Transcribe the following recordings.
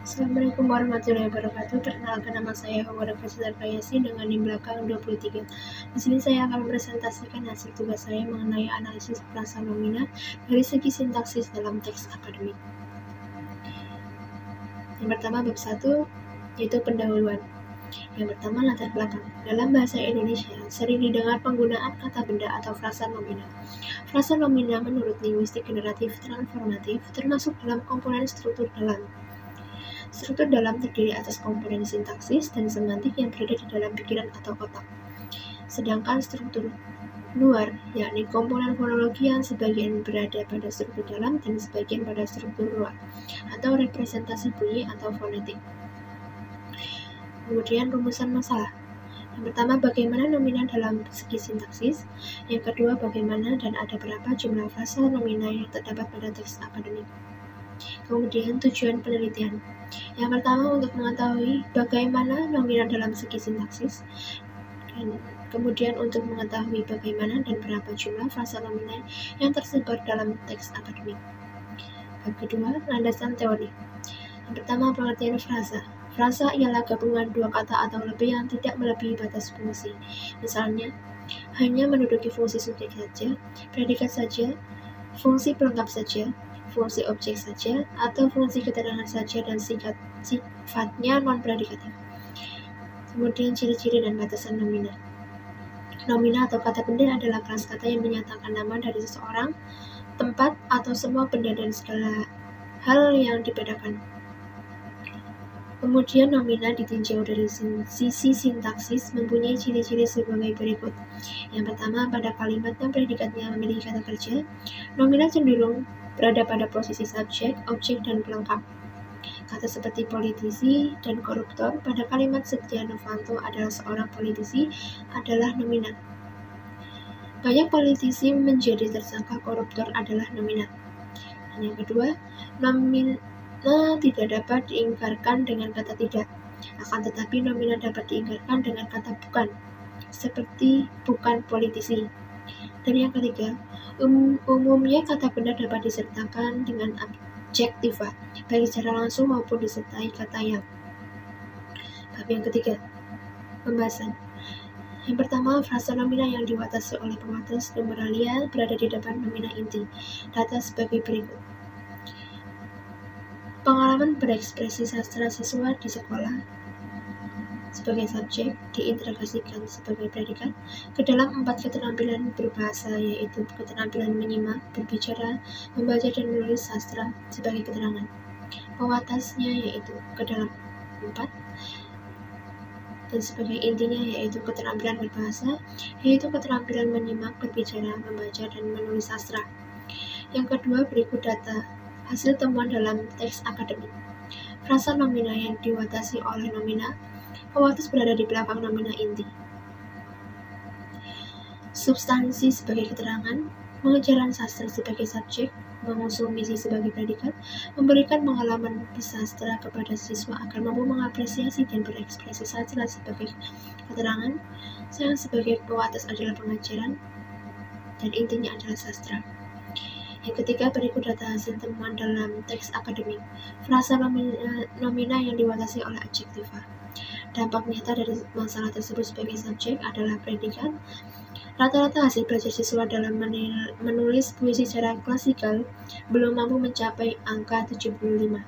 Assalamualaikum warahmatullahi wabarakatuh. Perkenalkan, nama saya Hawara Faizal Yasin dengan NIM belakang 23. Di sini saya akan mempresentasikan hasil tugas saya mengenai analisis frasa nomina dari segi sintaksis dalam teks akademik. Yang pertama, bab 1, yaitu pendahuluan. Yang pertama, latar belakang. Dalam bahasa Indonesia, sering didengar penggunaan kata benda atau frasa nomina. Frasa nomina menurut linguistik generatif transformatif termasuk dalam komponen struktur dalam. Struktur dalam terdiri atas komponen sintaksis dan semantik yang berada di dalam pikiran atau otak. Sedangkan struktur luar, yakni komponen fonologi yang sebagian berada pada struktur dalam dan sebagian pada struktur luar, atau representasi bunyi atau fonetik. Kemudian rumusan masalah. Yang pertama, bagaimana nomina dalam segi sintaksis. Yang kedua, bagaimana dan ada berapa jumlah frasa nomina yang terdapat pada teks akademik. Kemudian tujuan penelitian. Yang pertama, untuk mengetahui bagaimana nomina dalam segi sintaksis, dan kemudian untuk mengetahui bagaimana dan berapa jumlah frasa nomina yang tersebar dalam teks akademik. Bab kedua, landasan teori. Yang pertama, pengertian frasa. Frasa ialah gabungan dua kata atau lebih yang tidak melebihi batas fungsi. Misalnya, hanya menduduki fungsi subjek saja, predikat saja, fungsi pelengkap saja, fungsi objek saja, atau fungsi keterangan saja dan sifatnya non-predikatif. Kemudian ciri-ciri dan batasan nomina. Nomina atau kata benda adalah kelas kata yang menyatakan nama dari seseorang, tempat, atau semua benda dan segala hal yang dibedakan. Kemudian nomina ditinjau dari sisi sintaksis mempunyai ciri-ciri sebagai berikut. Yang pertama, pada kalimat yang predikatnya memiliki kata kerja, nomina cenderung berada pada posisi subjek, objek, dan pelengkap. Kata seperti politisi dan koruptor pada kalimat Setia Novanto adalah seorang politisi adalah nomina. Banyak politisi menjadi tersangka, koruptor adalah nomina. Dan yang kedua, nomina tidak dapat diingkarkan dengan kata tidak, akan tetapi nomina dapat diingkarkan dengan kata bukan, seperti bukan politisi. Dan yang ketiga, umumnya kata benda dapat disertakan dengan adjektiva, baik secara langsung maupun disertai kata yang. Bab yang ketiga, pembahasan. Yang pertama, frasa nomina yang diwatasi oleh pewatas numeralia berada di depan nomina inti. Data sebagai berikut. Pengalaman berekspresi sastra siswa di sekolah sebagai subjek diintegrasikan sebagai predikat ke dalam 4 keterampilan berbahasa, yaitu keterampilan menyimak, berbicara, membaca, dan menulis sastra sebagai keterangan. Pewatasnya yaitu ke dalam 4, dan sebagai intinya yaitu keterampilan berbahasa, yaitu keterampilan menyimak, berbicara, membaca, dan menulis sastra. Yang kedua, berikut data hasil temuan dalam teks akademik. Frasa nomina yang diwatasi oleh nomina, pewatas berada di belakang nomina inti. Substansi sebagai keterangan, mengejaran sastra sebagai subjek, mengusung misi sebagai predikat, memberikan pengalaman bersastra kepada siswa agar mampu mengapresiasi dan berekspresi sastra sebagai keterangan, yang sebagai pewatas adalah pengajaran, dan intinya adalah sastra. Yang ketiga, berikut data hasil temuan dalam teks akademik. Frasa nomina yang diwatasi oleh adjektiva. Dampak nyata dari masalah tersebut sebagai subjek adalah predikat. Rata-rata hasil belajar siswa dalam menulis puisi secara klasikal belum mampu mencapai angka 75,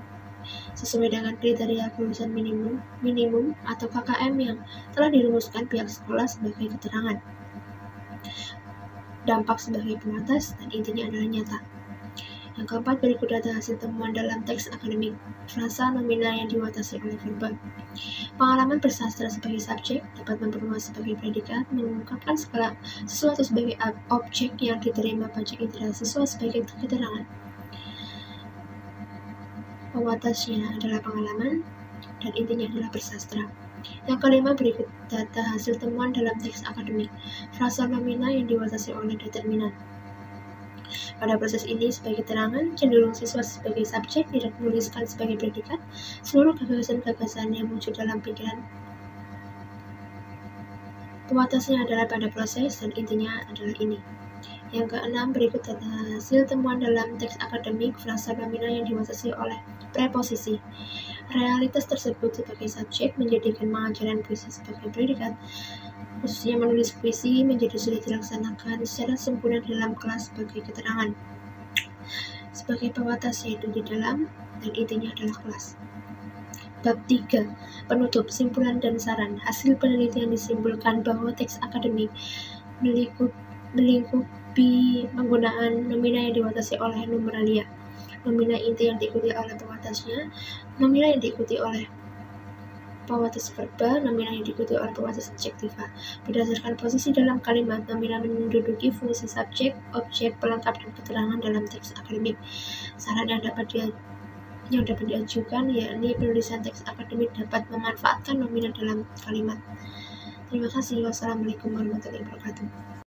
sesuai dengan kriteria kelulusan minimum atau KKM yang telah dirumuskan pihak sekolah sebagai keterangan. Dampak sebagai pewatas, dan intinya adalah nyata. Yang keempat, berikut data hasil temuan dalam teks akademik. Frasa nomina yang diwatasi oleh verba. Pengalaman bersastra sebagai subjek dapat memperluas sebagai predikat, mengungkapkan segala sesuatu sebagai objek yang diterima pajak indera siswa sebagai keterangan. Pewatasnya adalah pengalaman, dan intinya adalah bersastra. Yang kelima, berikut data hasil temuan dalam teks akademik. Frasa nomina yang diwatasi oleh determinan. Pada proses ini, sebagai keterangan, cenderung siswa sebagai subjek tidak menuliskan sebagai predikat seluruh gagasan-gagasan yang muncul dalam pikiran. Pewatasnya adalah pada proses, dan intinya adalah ini. Yang keenam, berikut data hasil temuan dalam teks akademik. Frasa nomina yang diwatasi oleh Preposisi. Realitas tersebut sebagai subjek menjadikan pengajaran puisi sebagai predikat, khususnya menulis puisi menjadi sulit dilaksanakan secara sempurna dalam kelas sebagai keterangan. Sebagai pewatas yaitu di dalam dan intinya adalah kelas. Bab 3. Penutup, simpulan dan saran. Hasil penelitian disimpulkan bahwa teks akademik melingkupi penggunaan nomina yang diwatasi oleh numeralia, nomina inti yang diikuti oleh pewatasnya, nomina yang diikuti oleh pewatas verba, nomina yang diikuti oleh pewatas adjektiva. Berdasarkan posisi dalam kalimat, nomina menduduki fungsi subjek, objek, pelengkap, dan keterangan dalam teks akademik. Saran yang dapat diajukan yakni penulisan teks akademik dapat memanfaatkan nomina dalam kalimat. Terima kasih. Wassalamualaikum warahmatullahi wabarakatuh.